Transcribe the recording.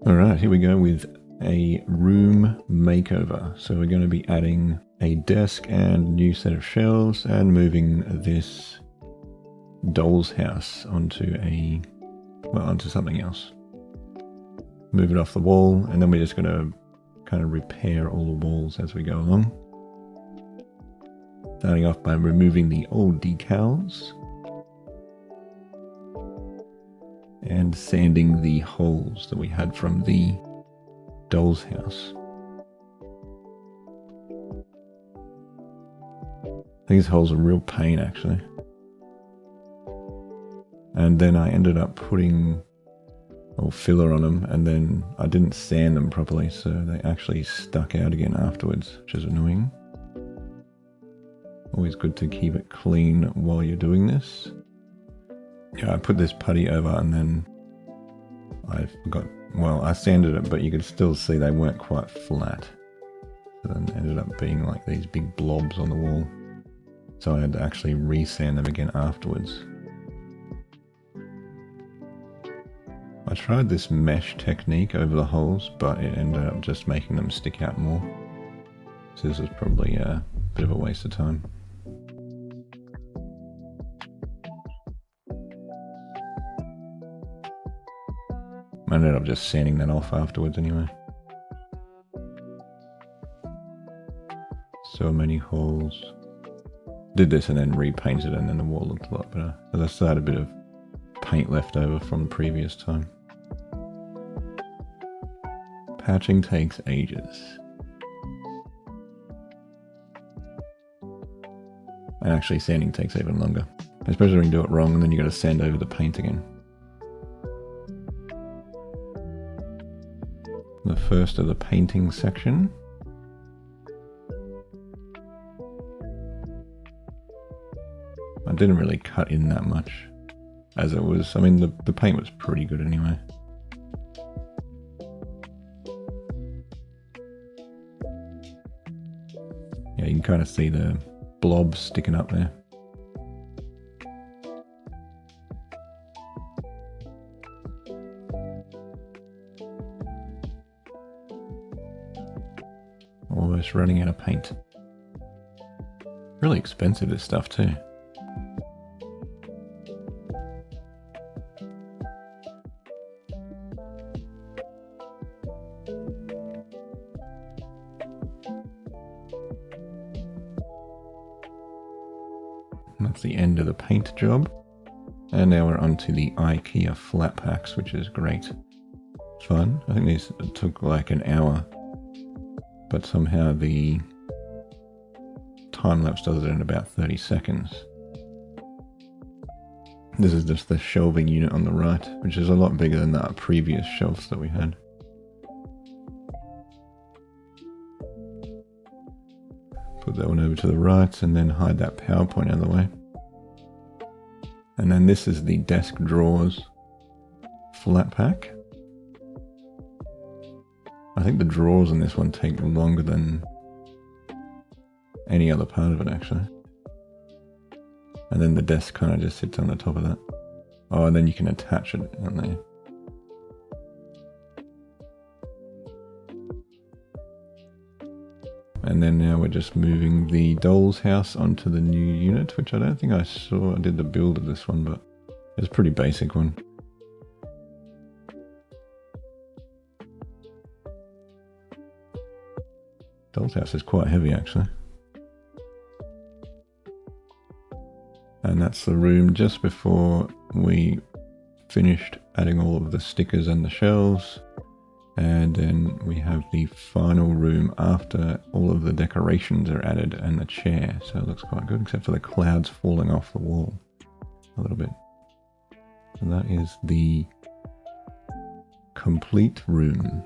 Alright, here we go with a room makeover. So we're going to be adding a desk and new set of shelves and moving this doll's house onto something else. Move it off the wall, and then we're just going to kind of repair all the walls as we go along. Starting off by removing the old decals and sanding the holes that we had from the doll's house. These holes are real pain actually. And then I ended up putting filler on them, and then I didn't sand them properly, so they actually stuck out again afterwards, which is annoying. Always good to keep it clean while you're doing this. Yeah, I put this putty over and then I sanded it, but you could still see they weren't quite flat. So then ended up being like these big blobs on the wall. So I had to actually re-sand them again afterwards. I tried this mesh technique over the holes, but it ended up just making them stick out more. So this was probably a bit of a waste of time. I ended up just sanding that off afterwards anyway. So many holes. Did this and then repainted it, and then the wall looked a lot better. But I still had a bit of paint left over from the previous time. Patching takes ages. And actually sanding takes even longer. Especially when you do it wrong and then you got to sand over the paint again. The first of the painting section. I didn't really cut in that much, as it was, I mean the paint was pretty good anyway. Yeah, you can kind of see the blobs sticking up there. Almost running out of paint. Really expensive, this stuff too. That's the end of the paint job. And now we're onto the IKEA Flatpacks, which is great. Fun. I think these took like an hour. But somehow the Timelapse does it in about 30 seconds. This is just the shelving unit on the right, which is a lot bigger than the previous shelves that we had. Put that one over to the right and then hide that PowerPoint out of the way. And then this is the desk drawers Flatpack. I think the drawers in this one take longer than any other part of it actually. And then the desk kind of just sits on the top of that. Oh, and then you can attach it on there. And then now we're just moving the doll's house onto the new unit, which I don't think I saw. I did the build of this one, but it's a pretty basic one. Doll's house is quite heavy actually. And that's the room just before we finished adding all of the stickers and the shelves. And then we have the final room after all of the decorations are added and the chair. So it looks quite good, except for the clouds falling off the wall a little bit. So that is the complete room.